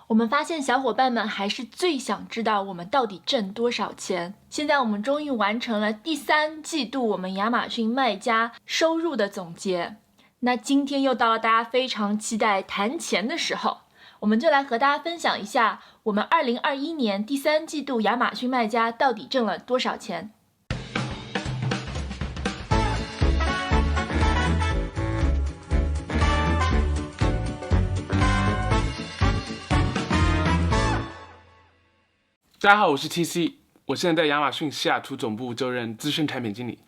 我们发现小伙伴们还是最想知道我们到底挣多少钱。现在我们终于完成了第3季度我们亚马逊卖家收入的总结。那今天又到了大家非常期待谈钱的时候，我们就来和大家分享一下我们2021年第3季度亚马逊卖家到底挣了多少钱。大家好，我是 TC， 我现在在亚马逊西雅图总部就任资深产品经理。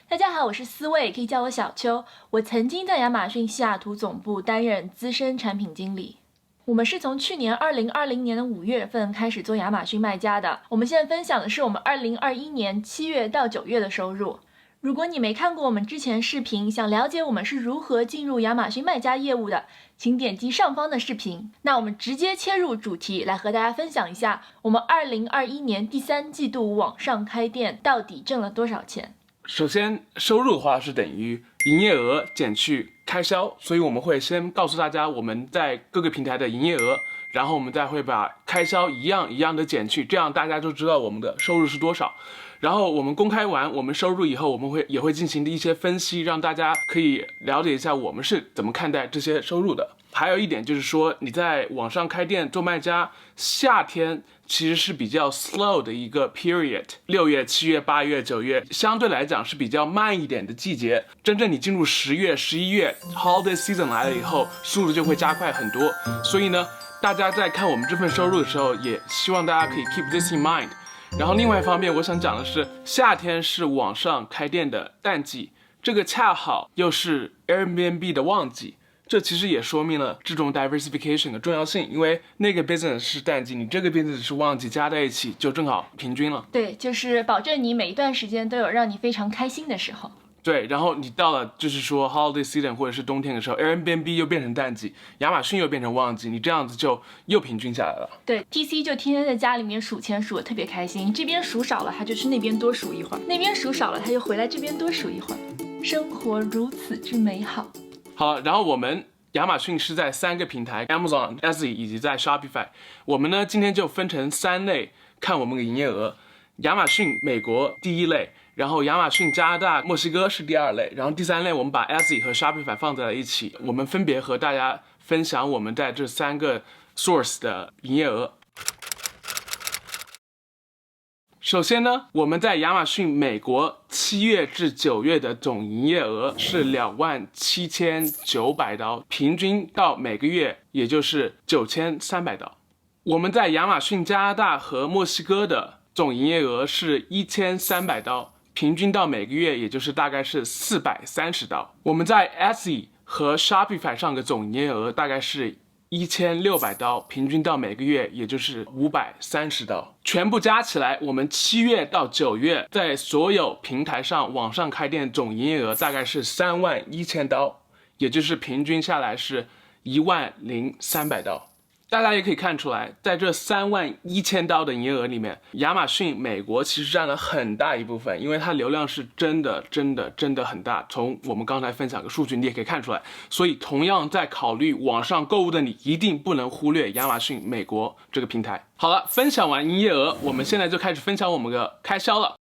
大家好，我是思卫，可以叫我小邱。我曾经在亚马逊西雅图总部担任资深产品经理。我们是从去年2020年的5月份开始做亚马逊卖家的。我们现在分享的是我们2021年7月到9月的收入。如果你没看过我们之前视频，想了解我们是如何进入亚马逊卖家业务的，请点击上方的视频。那我们直接切入主题，来和大家分享一下我们2021年第3季度网上开店到底挣了多少钱。首先，收入的话是等于营业额减去开销，所以我们会先告诉大家我们在各个平台的营业额，然后我们再会把开销一样的减去，这样大家就知道我们的收入是多少。然后我们公开完我们收入以后，我们也会进行一些分析，让大家可以了解一下我们是怎么看待这些收入的。还有一点就是说，你在网上开店做卖家，夏天其实是比较 slow 的一个 period，6月、7月、8月、9月相对来讲是比较慢一点的季节。真正你进入10月、11月 holiday season 来了以后，速度就会加快很多。所以呢，大家在看我们这份收入的时候，也希望大家可以 keep this in mind。然后另外一方面，我想讲的是，夏天是网上开店的淡季，这个恰好又是 Airbnb 的旺季，这其实也说明了这种 diversification 的重要性，因为那个 business 是淡季，你这个 business 是旺季，加在一起就正好平均了。对，就是保证你每一段时间都有让你非常开心的时候。对，然后你到了就是说 holiday season 或者是冬天的时候 ，Airbnb 又变成淡季，亚马逊又变成旺季，你这样子就又平均下来了。对 ，TC 就天天在家里面数钱，数得特别开心。这边数少了，他就去那边多数一会儿；那边数少了，他就回来这边多数一会儿。生活如此之美好。好，然后我们亚马逊是在3个平台 ，Amazon、Etsy 以及在 Shopify。我们呢今天就分成3类看我们的营业额。亚马逊美国第1类，然后亚马逊加拿大、墨西哥是第2类，然后第3类我们把 Etsy 和 Shopify 放在了一起，我们分别和大家分享我们在这3个 source 的营业额。首先呢，我们在亚马逊美国7月至9月的总营业额是$27,900，平均到每个月也就是$9,300。我们在亚马逊加拿大和墨西哥的总营业额是$1,300，平均到每个月也就是大概是$430。我们在 Etsy 和 Shopify 上的总营业额大概是$1,600，平均到每个月也就是$530。全部加起来，我们7月到9月在所有平台上网上开店总营业额大概是$31,000，也就是平均下来是$10,300。大家也可以看出来，在这$31,000的营业额里面，亚马逊美国其实占了很大一部分，因为它流量是真的很大。从我们刚才分享的数据，你也可以看出来。所以，同样在考虑网上购物的你，一定不能忽略亚马逊美国这个平台。好了，分享完营业额，我们现在就开始分享我们的开销了。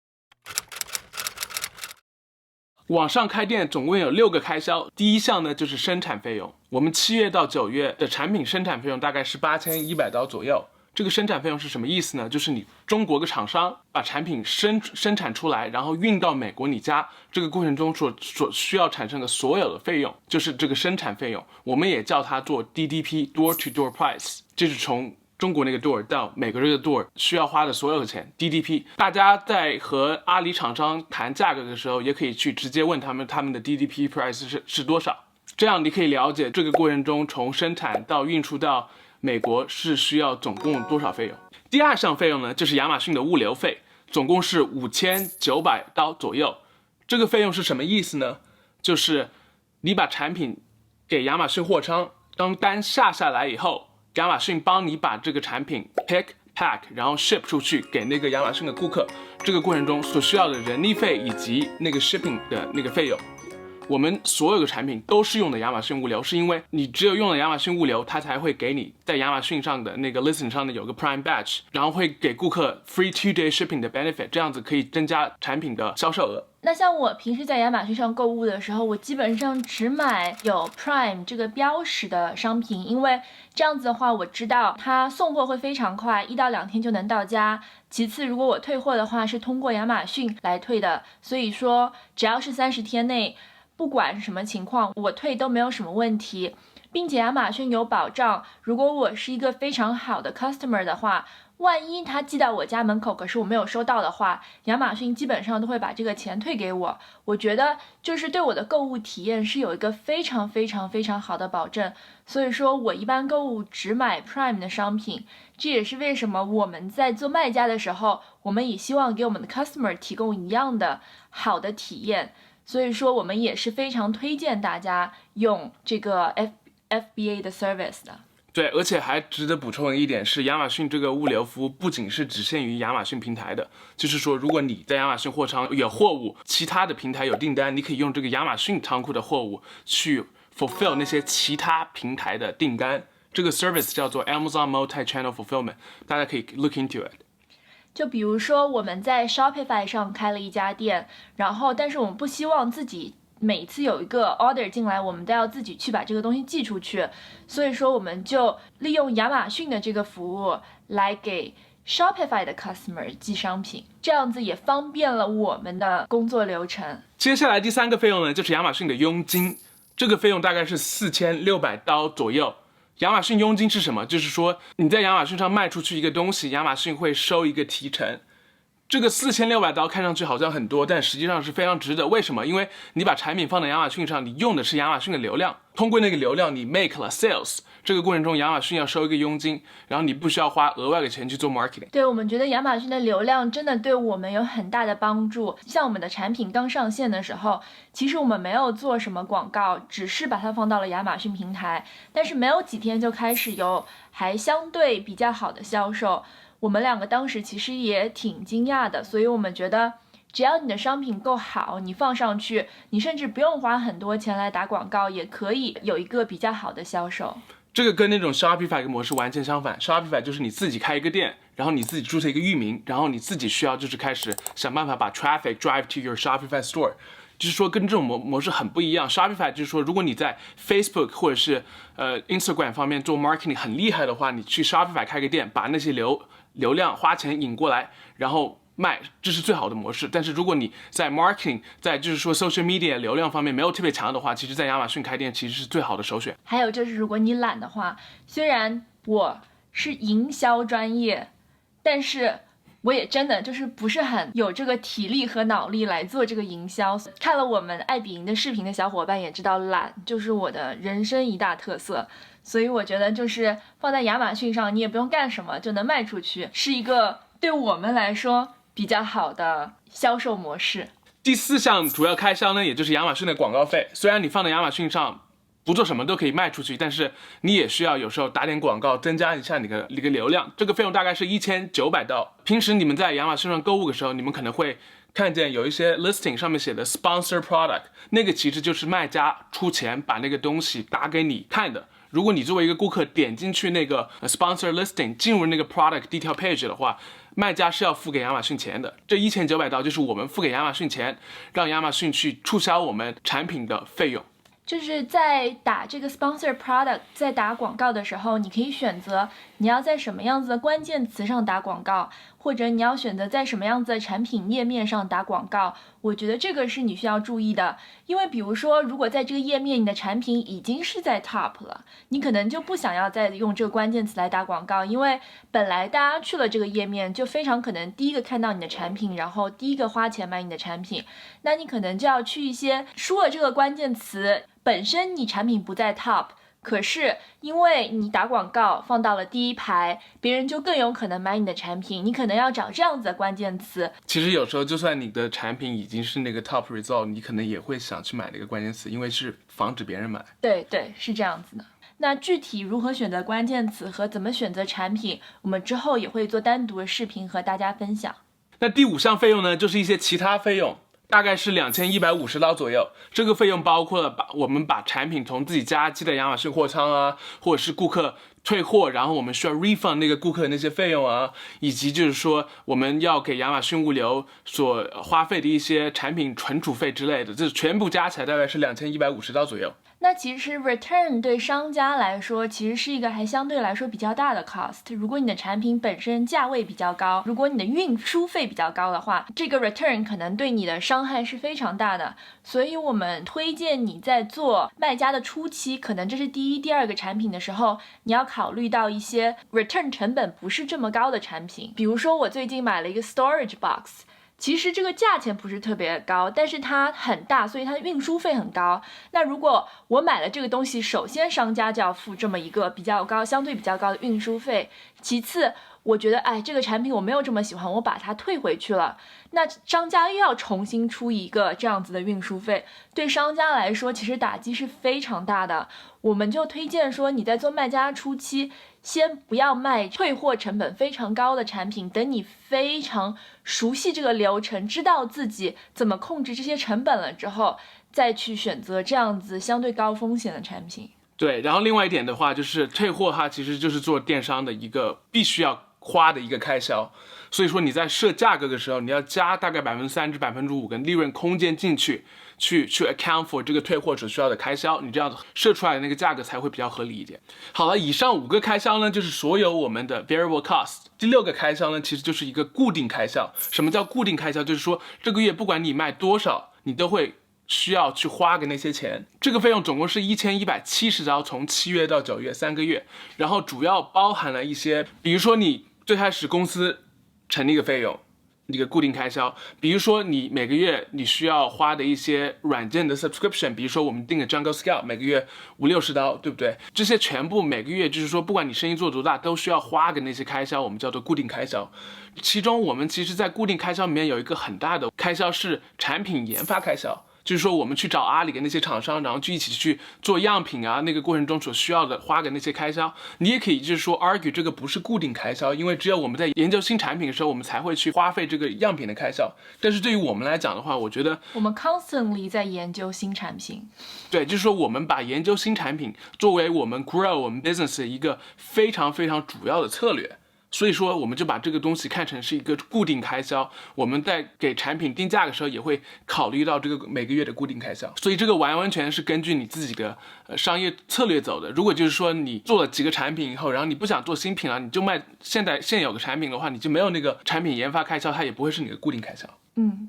网上开店总共有6个开销，第一项呢就是生产费用。我们7月到9月的产品生产费用大概是$8,100左右。这个生产费用是什么意思呢？就是你中国的厂商把产品生产出来，然后运到美国你家，这个过程中所需要产生的所有的费用，就是这个生产费用，我们也叫它做 DDP Door to Door Price， 这是从中国那个 door 到美国这个 door 需要花的所有的钱 DDP。 大家在和阿里厂商谈价格的时候，也可以去直接问他们的 DDP price 是多少，这样你可以了解这个过程中从生产到运输到美国是需要总共多少费用。第2项费用呢，就是亚马逊的物流费，总共是$5,900左右。这个费用是什么意思呢？就是你把产品给亚马逊货仓，当单下来以后，亚马逊帮你把这个产品 pack 然后 ship 出去给那个亚马逊的顾客，这个过程中所需要的人力费以及那个 shipping 的那个费用。我们所有的产品都是用的亚马逊物流，是因为你只有用了亚马逊物流，它才会给你在亚马逊上的那个 listing 上的有个 Prime Batch， 然后会给顾客 free 2-day shipping 的 benefit， 这样子可以增加产品的销售额。那像我平时在亚马逊上购物的时候，我基本上只买有 Prime 这个标识的商品，因为这样子的话，我知道它送货会非常快，1到2天就能到家。其次，如果我退货的话，是通过亚马逊来退的，所以说只要是30天内，不管什么情况，我退都没有什么问题。并且亚马逊有保障，如果我是一个非常好的 customer 的话，万一他寄到我家门口，可是我没有收到的话，亚马逊基本上都会把这个钱退给我。我觉得就是对我的购物体验是有一个非常非常非常好的保证，所以说我一般购物只买 Prime 的商品，这也是为什么我们在做卖家的时候，我们也希望给我们的 customer 提供一样的好的体验，所以说我们也是非常推荐大家用这个 FBA 的 service 的。对，而且还值得补充的一点是，亚马逊这个物流服务不仅是只限于亚马逊平台的，就是说，如果你在亚马逊货仓有货物，其他的平台有订单，你可以用这个亚马逊仓库的货物去 fulfill 那些其他平台的订单。这个 service 叫做 Amazon Multi-Channel Fulfillment， 大家可以 look into it。就比如说我们在 Shopify 上开了一家店，然后但是我们不希望自己每次有一个 order 进来，我们都要自己去把这个东西寄出去，所以说我们就利用亚马逊的这个服务来给 Shopify 的 customer 寄商品，这样子也方便了我们的工作流程。接下来第3个费用呢，就是亚马逊的佣金，这个费用大概是$4600左右。亚马逊佣金是什么？就是说你在亚马逊上卖出去一个东西，亚马逊会收一个提成。这个$4600看上去好像很多，但实际上是非常值得。为什么？因为你把产品放在亚马逊上，你用的是亚马逊的流量，通过那个流量你 make 了 sales， 这个过程中亚马逊要收一个佣金，然后你不需要花额外的钱去做 marketing。 对，我们觉得亚马逊的流量真的对我们有很大的帮助。像我们的产品刚上线的时候，其实我们没有做什么广告，只是把它放到了亚马逊平台，但是没有几天就开始有还相对比较好的销售。我们2个当时其实也挺惊讶的，所以我们觉得只要你的商品够好，你放上去，你甚至不用花很多钱来打广告，也可以有一个比较好的销售。这个跟那种 Shopify 的模式完全相反。 Shopify 就是你自己开一个店，然后你自己注册一个域名，然后你自己需要就是开始想办法把 traffic drive to your Shopify store， 就是说跟这种模式很不一样。 Shopify 就是说如果你在 Facebook 或者是Instagram 方面做 marketing 很厉害的话，你去 Shopify 开个店，把那些流量花钱引过来，然后卖，这是最好的模式。但是如果你在 marketing， 在就是说 social media 流量方面没有特别强的话，其实在亚马逊开店其实是最好的首选。还有就是如果你懒的话，虽然我是营销专业，但是我也真的就是不是很有这个体力和脑力来做这个营销。看了我们爱彼迎的视频的小伙伴也知道，懒就是我的人生一大特色，所以我觉得就是放在亚马逊上，你也不用干什么就能卖出去，是一个对我们来说比较好的销售模式。第4项主要开销呢，也就是亚马逊的广告费。虽然你放在亚马逊上不做什么都可以卖出去，但是你也需要有时候打点广告，增加一下你的流量。这个费用大概是$1900。平时你们在亚马逊上购物的时候，你们可能会看见有一些 listing 上面写的 sponsor product， 那个其实就是卖家出钱把那个东西打给你看的。如果你作为一个顾客点进去那个 sponsor listing， 进入那个 product detail page 的话，卖家是要付给亚马逊钱的。这$1900就是我们付给亚马逊钱，让亚马逊去促销我们产品的费用。就是在打这个 sponsor product， 在打广告的时候，你可以选择你要在什么样子的关键词上打广告，或者你要选择在什么样子的产品页面上打广告。我觉得这个是你需要注意的，因为比如说如果在这个页面你的产品已经是在 top 了，你可能就不想要再用这个关键词来打广告，因为本来大家去了这个页面就非常可能第一个看到你的产品，然后第一个花钱买你的产品，那你可能就要去一些输了这个关键词本身你产品不在 top， 可是因为你打广告放到了第一排，别人就更有可能买你的产品，你可能要找这样子的关键词。其实有时候就算你的产品已经是那个 top result， 你可能也会想去买那个关键词，因为是防止别人买。对对，是这样子的。那具体如何选择关键词和怎么选择产品，我们之后也会做单独的视频和大家分享。那第5项费用呢，就是一些其他费用。大概是$2150左右。这个费用包括了我们把产品从自己家寄到亚马逊货仓啊，或者是顾客退货，然后我们需要 refund 那个顾客的那些费用啊，以及就是说我们要给亚马逊物流所花费的一些产品存储费之类的，这全部加起来大概是$2150左右。那其实 return 对商家来说其实是一个还相对来说比较大的 cost。 如果你的产品本身价位比较高，如果你的运输费比较高的话，这个 return 可能对你的伤害是非常大的。所以我们推荐你在做卖家的初期，可能这是第一第二个产品的时候，你要考虑到一些 return 成本不是这么高的产品。比如说我最近买了一个 storage box，其实这个价钱不是特别高，但是它很大，所以它的运输费很高。那如果我买了这个东西，首先商家就要付这么一个相对比较高的运输费，其次我觉得这个产品我没有这么喜欢，我把它退回去了，那商家又要重新出一个这样子的运输费，对商家来说其实打击是非常大的。我们就推荐说，你在做卖家初期，先不要卖退货成本非常高的产品，等你非常熟悉这个流程，知道自己怎么控制这些成本了之后，再去选择这样子相对高风险的产品。对，然后另外一点的话，就是退货它其实就是做电商的一个必须要花的一个开销，所以说你在设价格的时候，你要加大概3%至5%的利润空间进去，去 account for 这个退货所需要的开销，你这样子设出来的那个价格才会比较合理一点。好了，以上5个开销呢，就是所有我们的 variable cost。第6个开销呢，其实就是一个固定开销。什么叫固定开销？就是说这个月不管你卖多少，你都会需要去花的那些钱。这个费用总共是$1170，从7月到9月3个月，然后主要包含了一些，比如说你最开始公司成立一个费用，一个固定开销，比如说你每个月你需要花的一些软件的 subscription， 比如说我们定的 Jungle Scout 每个月$50-60，对不对？这些全部每个月就是说不管你生意做多大都需要花的那些开销，我们叫做固定开销。其中我们其实在固定开销里面有一个很大的开销是产品研发开销，就是说我们去找阿里的那些厂商，然后就一起去做样品啊，那个过程中所需要的花的那些开销，你也可以就是说 argue 这个不是固定开销，因为只有我们在研究新产品的时候，我们才会去花费这个样品的开销。但是对于我们来讲的话，我觉得我们 constantly 在研究新产品。对，就是说我们把研究新产品作为我们 grow 我们 business 的一个非常非常主要的策略。所以说我们就把这个东西看成是一个固定开销，我们在给产品定价的时候也会考虑到这个每个月的固定开销，所以这个完完全是根据你自己的商业策略走的。如果就是说你做了几个产品以后，然后你不想做新品了，你就卖现有的产品的话，你就没有那个产品研发开销，它也不会是你的固定开销。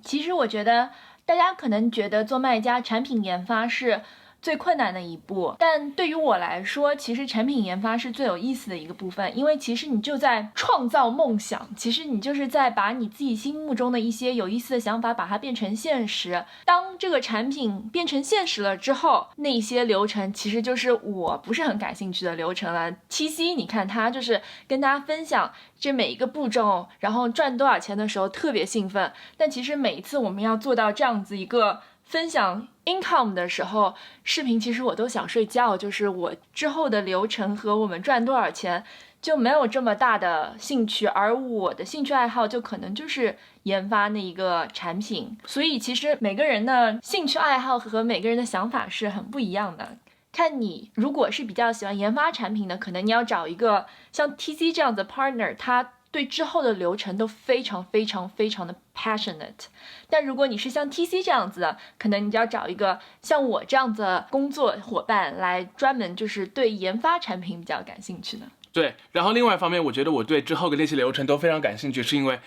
其实我觉得大家可能觉得做卖家产品研发是最困难的一步，但对于我来说，其实产品研发是最有意思的一个部分，因为其实你就在创造梦想，其实你就是在把你自己心目中的一些有意思的想法把它变成现实。当这个产品变成现实了之后，那些流程其实就是我不是很感兴趣的流程了。TC 你看他就是跟大家分享这每一个步骤，然后赚多少钱的时候特别兴奋，但其实每一次我们要做到这样子一个分享 income 的时候，视频其实我都想睡觉，就是我之后的流程和我们赚多少钱就没有这么大的兴趣，而我的兴趣爱好就可能就是研发那一个产品。所以其实每个人的兴趣爱好和每个人的想法是很不一样的。看你如果是比较喜欢研发产品的，可能你要找一个像 TC 这样的 partner， 他对之后的流程都非常非常非常的 passionate。 但如果你是像 TC 这样子的，可能你就要找一个像我这样子的工作伙伴来专门就是对研发产品比较感兴趣的。对，然后另外一方面，我觉得我对之后的那些流程都非常感兴趣，是因为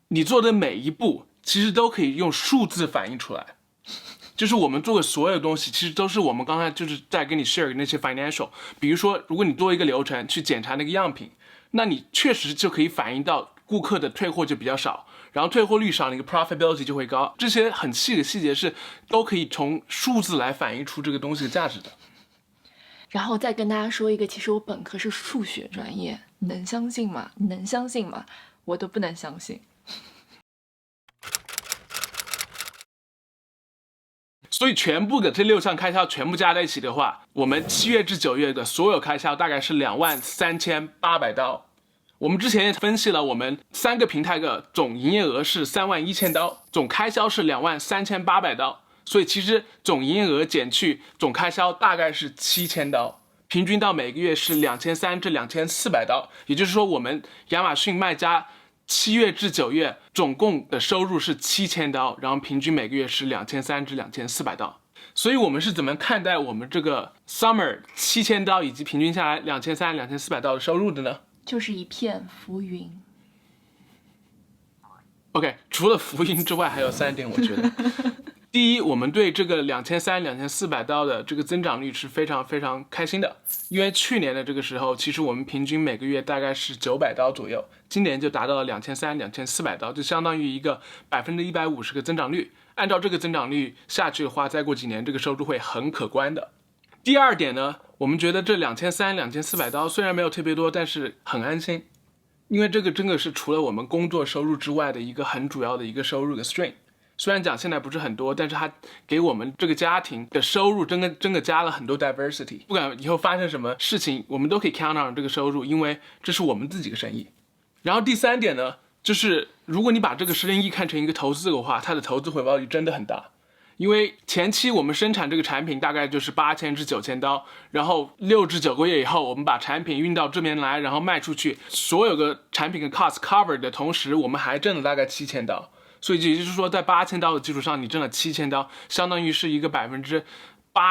你做的每一步其实都可以用数字反映出来。就是我们做的所有东西其实都是我们刚才就是在跟你 share 的那些 financial。 比如说如果你做一个流程去检查那个样品，那你确实就可以反映到顾客的退货就比较少，然后退货率少，那个 profitability 就会高。这些很细的细节是都可以从数字来反映出这个东西的价值的。然后再跟大家说一个，其实我本科是数学专业，你能相信吗？你能相信吗？我都不能相信。所以全部的这6项开销全部加在一起的话，我们7月至9月的所有开销大概是$23,800。我们之前也分析了，我们3个平台的总营业额是31000刀，总开销是23800刀，所以其实总营业额减去总开销大概是7000刀，平均到每个月是2300至2400刀。也就是说，我们亚马逊卖家7月至9月总共的收入是7000刀，然后平均每个月是2300至2400刀。所以我们是怎么看待我们这个 summer 7000刀以及平均下来2300、2400刀的收入的呢？就是一片浮云。OK， 除了浮云之外，还有3点，我觉得。第一，我们对这个2300、2400刀的这个增长率是非常非常开心的，因为去年的这个时候，其实我们平均每个月大概是900刀左右，今年就达到了2300、2400刀，就相当于一个150%的增长率。按照这个增长率下去的话，再过几年这个收入会很可观的。第二点呢，我们觉得这2300、2400刀虽然没有特别多，但是很安心，因为这个真的是除了我们工作收入之外的一个很主要的一个收入的 stream。虽然讲现在不是很多，但是它给我们这个家庭的收入真的加了很多 diversity。不管以后发生什么事情，我们都可以 count on 这个收入，因为这是我们自己的生意。然后第3点呢，就是如果你把这个10亿看成一个投资的话，它的投资回报率真的很大。因为前期我们生产这个产品大概就是8000至9000刀，然后6至9个月以后，我们把产品运到这边来，然后卖出去，所有个产品的 cost cover 的同时，我们还挣了大概7000刀。所以也就是说，在8000刀的基础上，你挣了7000刀，相当于是一个80%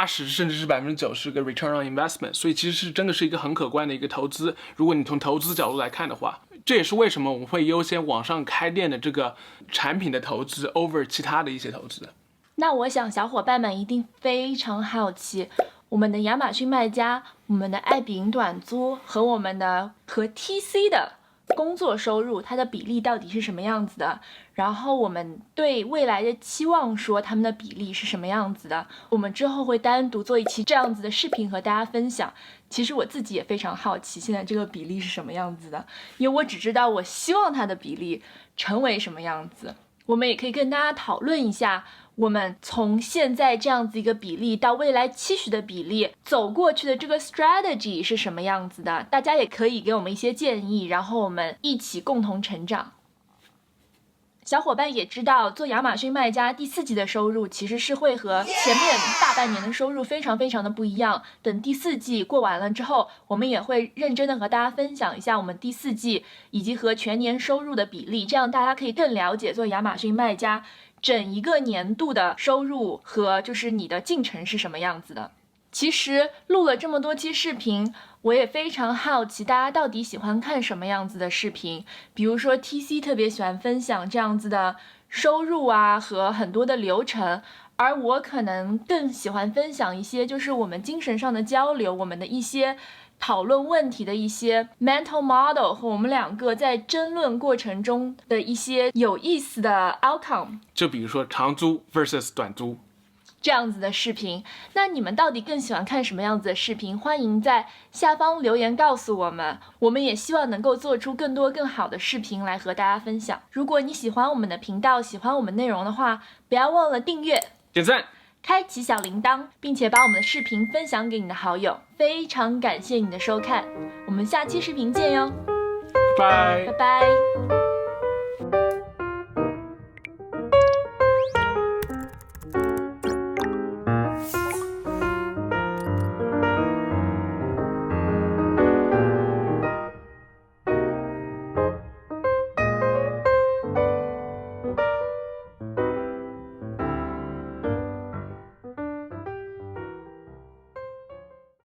甚至是90%的 return on investment。所以其实是真的是一个很可观的一个投资。如果你从投资角度来看的话，这也是为什么我们会优先网上开店的这个产品的投资 over 其他的一些投资。那我想小伙伴们一定非常好奇，我们的亚马逊卖家、我们的爱彼迎短租和我们的TC 的工作收入，它的比例到底是什么样子的？然后我们对未来的期望说他们的比例是什么样子的？我们之后会单独做一期这样子的视频和大家分享。其实我自己也非常好奇现在这个比例是什么样子的，因为我只知道我希望它的比例成为什么样子。我们也可以跟大家讨论一下，我们从现在这样子一个比例到未来期许的比例走过去的这个 strategy 是什么样子的，大家也可以给我们一些建议，然后我们一起共同成长。小伙伴也知道，做亚马逊卖家第4季的收入其实是会和前面大半年的收入非常非常的不一样。等第4季过完了之后，我们也会认真的和大家分享一下我们第4季以及和全年收入的比例，这样大家可以更了解做亚马逊卖家整一个年度的收入和就是你的进程是什么样子的。其实录了这么多期视频，我也非常好奇大家到底喜欢看什么样子的视频。比如说 TC 特别喜欢分享这样子的收入啊和很多的流程，而我可能更喜欢分享一些就是我们精神上的交流，我们的一些讨论问题的一些 mental model 和我们2个在争论过程中的一些有意思的 outcome。 就比如说长租 versus 短租这样子的视频，那你们到底更喜欢看什么样子的视频？欢迎在下方留言告诉我们，我们也希望能够做出更多更好的视频来和大家分享。如果你喜欢我们的频道，喜欢我们内容的话，不要忘了订阅、点赞、开启小铃铛，并且把我们的视频分享给你的好友。非常感谢你的收看，我们下期视频见哟，拜拜。拜拜。